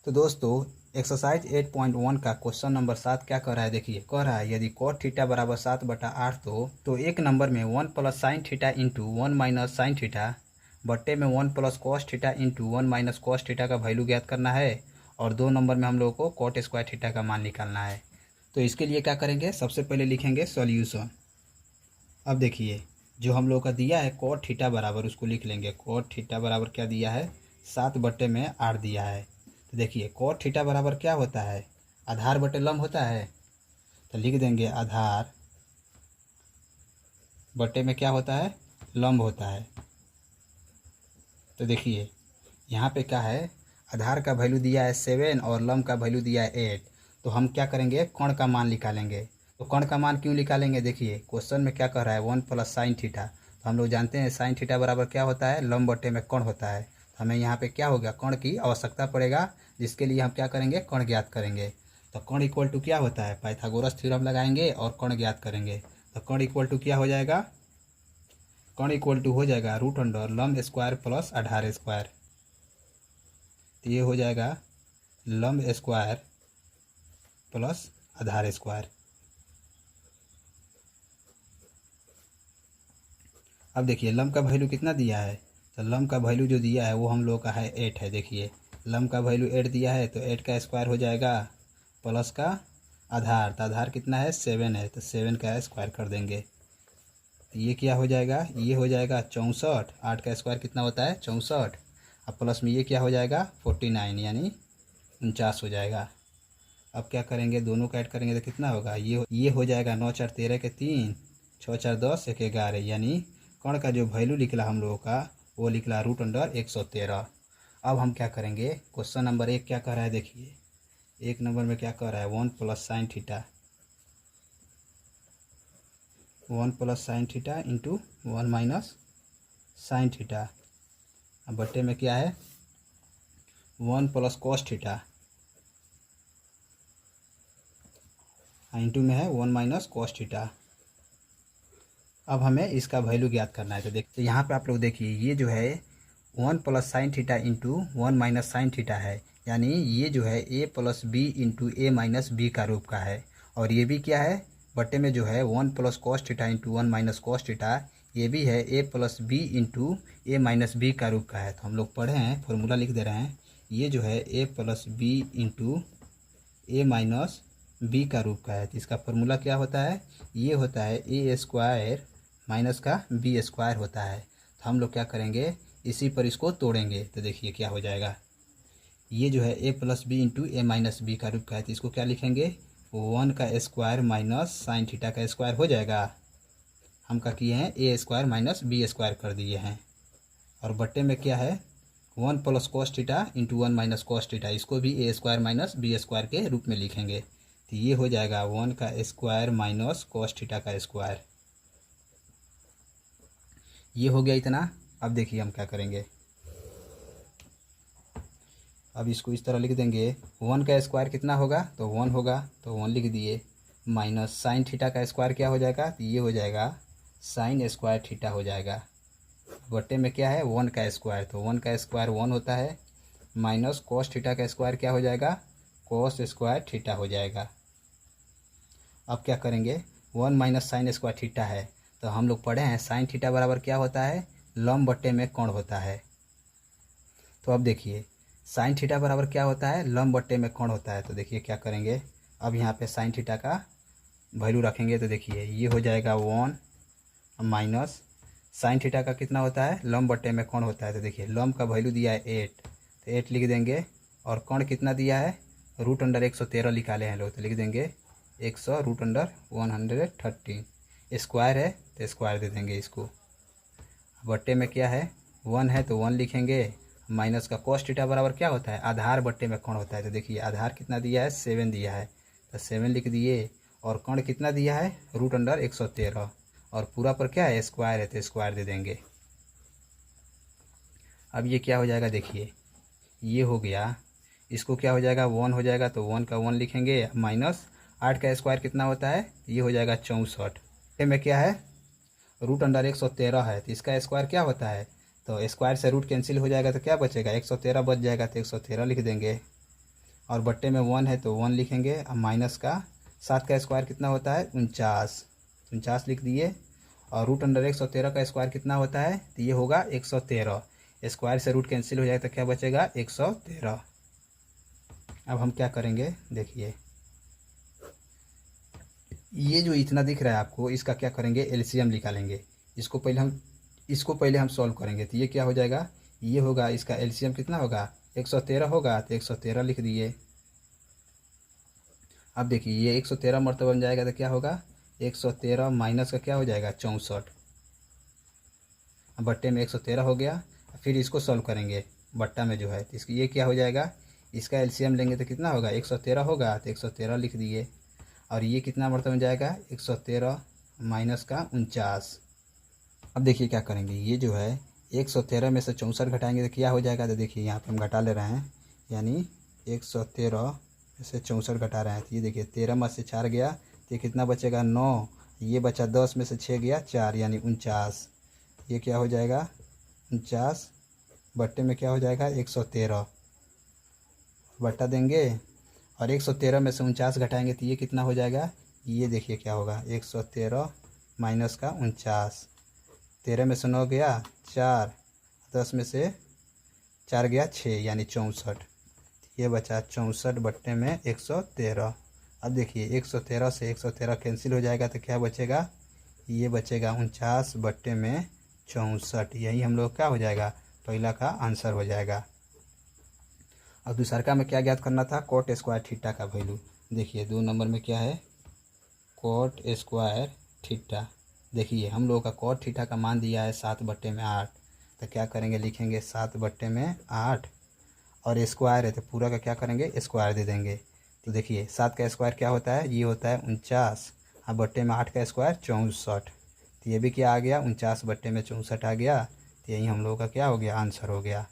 तो दोस्तों एक्सरसाइज 8.1 का क्वेश्चन नंबर 7 क्या कह रहा है, देखिए कह रहा है यदि cot थीटा बराबर 7/8 तो एक नंबर में 1 plus sine theta into 1 minus sine theta बट्टे में 1 plus cos theta into 1 minus cos theta का वैल्यू ज्ञात करना है और 2 नंबर में हम लोगों को कॉट स्क्वायर थीटा का मान निकालना है। तो इसके लिए क्या करेंगे, सबसे पहले लिखेंगे सॉल्यूशन। अब देखिए जो हम लोग का दिया है कॉट थीटा बराबर, उसको लिख लेंगे। कॉट थीटा बराबर क्या दिया है, 7/8 दिया है। तो देखिए कॉट थीटा बराबर क्या होता है, आधार बटे लंब होता है। तो लिख देंगे आधार बटे में क्या होता है, लंब होता है। तो देखिए यहाँ पे क्या है, आधार का वैल्यू दिया है 7 और लंब का वैल्यू दिया है 8। तो हम क्या करेंगे, कर्ण का मान निकालेंगे। तो कर्ण का मान क्यों निकालेंगे, देखिए क्वेश्चन में क्या कह रहा है 1 प्लस साइन थीटा। तो हम लोग जानते हैं साइन थीटा बराबर क्या होता है, लंब बटे में कर्ण होता है। तो हमें यहाँ पे क्या हो गया, कर्ण की आवश्यकता पड़ेगा, जिसके लिए हम क्या करेंगे, कर्ण ज्ञात करेंगे। तो कर्ण इक्वल टू क्या होता है, पाइथागोरस थ्योरम लगाएंगे और कर्ण ज्ञात करेंगे। तो कर्ण इक्वल टू क्या हो जाएगा, कर्ण इक्वल टू हो जाएगा रूट अंडर लंब स्क्वायर प्लस आधार स्क्वायर। तो ये हो जाएगा लंब स्क्वायर प्लस आधार स्क्वायर। अब देखिए लंब का वैल्यू कितना दिया है, तो लंब का वैल्यू जो दिया है वो हम लोग का है 8 है। देखिए लंब का वैल्यू 8 दिया है, तो 8 का स्क्वायर हो जाएगा प्लस का आधार, तो आधार कितना है 7 है, तो 7 का स्क्वायर कर देंगे। तो ये क्या हो जाएगा, ये हो जाएगा 64। 8 का स्क्वायर कितना होता है 64, अब प्लस में ये क्या हो जाएगा 49 यानी 49 हो जाएगा। अब क्या करेंगे, दोनों का ऐड करेंगे तो कितना होगा, ये हो जाएगा 9 4 13 के 3, 6 4 10 1 11, यानी कर्ण का जो वैल्यू निकला हम लोगों का वो निकला रूट अंडर 113। अब हम क्या करेंगे, क्वेश्चन नंबर 1 क्या कह रहा है, देखिए 1 नंबर में क्या कह रहा है 1 plus sine theta, 1 plus sine theta into 1 minus sine theta. अब बट्टे में क्या है 1 प्लस कॉस थीटा, इंटू में है 1 माइनस कॉस थीटा। अब हमें इसका वैल्यू ज्ञात करना है। तो देखते यहाँ पे आप लोग देखिए ये जो है 1 plus sine theta into 1 minus sine theta है, यानी ये जो है a plus B into A minus B का रूप का है। और ये भी क्या है, बट्टे में जो है 1 plus cos theta into 1 minus cos theta, ये भी है a plus B into A minus B का रूप का है। तो हम लोग पढ़े हैं, फॉर्मूला लिख दे रहे हैं, ये जो है a plus B into A minus B का रूप का है। तो इसका फॉर्मूला क्या होता है, ये होता है ए स्क्वायर माइनस का बी स्क्वायर होता है। तो हम लोग क्या करेंगे, इसी पर इसको तोड़ेंगे। तो देखिए क्या हो जाएगा, ये जो है ए plus B into A minus B का रूप का है, तो इसको क्या लिखेंगे 1 का स्क्वायर माइनस साइन थीटा का स्क्वायर हो जाएगा। हम क्या किए हैं, ए स्क्वायर माइनस बी स्क्वायर कर दिए हैं। और बट्टे में क्या है 1 plus cos theta into 1 minus cos theta, इसको भी ए स्क्वायर माइनस बी स्क्वायर के रूप में लिखेंगे। तो ये हो जाएगा 1 का स्क्वायर माइनस कॉस थीटा का स्क्वायर। ये हो गया इतना। अब देखिए हम क्या करेंगे, अब इसको इस तरह लिख देंगे 1 का स्क्वायर कितना होगा, तो 1 होगा, तो 1 लिख दिए, माइनस साइन थीटा का स्क्वायर क्या हो जाएगा, तो ये हो जाएगा साइन स्क्वायर थीटा हो जाएगा। बट्टे में क्या है 1 का स्क्वायर, तो 1 का स्क्वायर 1 होता है, माइनस कॉस थीटा का स्क्वायर क्या हो जाएगा, कॉस स्क्वायर थीटा हो जाएगा। अब क्या करेंगे 1 माइनस साइन स्क्वायर थीटा है, तो हम लोग पढ़े हैं साइन थीटा बराबर क्या होता है, लंब बट्टे में कोण होता है। तो अब देखिए साइन थीटा बराबर क्या होता है, लंब बट्टे में कोण होता है। तो देखिए क्या करेंगे, अब यहाँ पे साइन थीटा का वैल्यू रखेंगे। तो देखिए ये हो जाएगा 1 माइनस साइन थीटा का कितना होता है, लंब बट्टे में कोण होता है। तो देखिए लंब का वैल्यू दिया है 8, तो 8 लिख देंगे, और कोण कितना दिया है रूट अंडर 113 निकाले हैं लोग, तो लिख देंगे 100 रूट अंडर 113। स्क्वायर है तो स्क्वायर दे देंगे इसको। बट्टे में क्या है 1 है, तो 1 लिखेंगे, माइनस का कॉस थीटा बराबर क्या होता है, आधार बट्टे में कोण होता है। तो देखिए आधार कितना दिया है 7 दिया है, तो 7 लिख दिए, और कोण कितना दिया है रूट अंडर 113, और पूरा पर क्या है स्क्वायर है, तो स्क्वायर दे देंगे। अब ये क्या हो जाएगा, देखिए ये हो गया, इसको क्या हो जाएगा 1 हो जाएगा, तो 1 का 1 लिखेंगे, माइनस 8 का स्क्वायर कितना होता है, ये हो जाएगा 64। में क्या है रूट अंडर 113 है, तो इसका स्क्वायर क्या होता है, तो स्क्वायर से रूट कैंसिल हो जाएगा, तो क्या बचेगा 113 बच जाएगा, तो 113 लिख देंगे। और बट्टे में 1 है तो 1 लिखेंगे। अब माइनस का 7 का स्क्वायर कितना होता है 49, 49 लिख दिए। और रूट अंडर 113 का स्क्वायर कितना होता है तो ये होगा 113। स्क्वायर से रूट कैंसिल हो जाएगा तो क्या बचेगा 113। अब हम क्या करेंगे देखिए, ये जो इतना दिख रहा है आपको इसका क्या करेंगे एलसीएम निकालेंगे। इसको पहले हम सॉल्व करेंगे तो ये क्या हो जाएगा, ये होगा इसका एलसीएम कितना होगा 113 होगा तो 113 लिख दिए। अब देखिए ये 113 मरतबा बन जाएगा तो क्या होगा 113 माइनस का क्या हो जाएगा 64। बट्टे में 113 हो गया। फिर इसको सॉल्व करेंगे बट्टा में जो है तो इसकी ये क्या हो जाएगा, इसका एलसीएम लेंगे तो कितना होगा 113 होगा तो 113 लिख दिए। और ये कितना मरतबा बन जाएगा 113 माइनस का 49। अब देखिए क्या करेंगे, ये जो है 113 में से 64 घटाएंगे तो क्या हो जाएगा, तो देखिए यहाँ पे हम घटा ले रहे हैं, यानी 113 में से 64 घटा रहे हैं तो ये देखिए 13 में से 4 गया तो ये कितना बचेगा 9, ये बचा 10 में से 6 गया 4 यानी 49। ये क्या हो जाएगा 49 बट्टे में क्या हो जाएगा 113 बट्टा देंगे। और 113 में से 49 घटाएंगे तो ये कितना हो जाएगा, ये देखिए क्या होगा 113 माइनस का 49। 13 में से 9 गया 4, 10 में से 4 गया 6 यानी 64। ये बचा 64 बट्टे में 113। अब देखिए 113 से 113 कैंसिल हो जाएगा तो क्या बचेगा, ये बचेगा 49 बट्टे में 64। यही हम लोग क्या हो जाएगा पहला का आंसर हो जाएगा। अब दूसरा का में क्या ज्ञात करना था, कोट स्क्वायर थीटा का वैल्यू। देखिए 2 नंबर में क्या है कोट स्क्वायर थीटा। देखिए हम लोगों का कोट थीटा का मान दिया है 7 बट्टे में 8, तो क्या करेंगे लिखेंगे 7 बट्टे में 8 और स्क्वायर है तो पूरा का क्या करेंगे स्क्वायर दे देंगे। तो देखिए 7 का स्क्वायर क्या होता है, ये होता है 49। अब बट्टे में 8 का स्क्वायर 64, तो ये भी क्या आ गया 49 बट्टे में 64 आ गया। तो यही हम लोगों का क्या हो गया आंसर हो गया।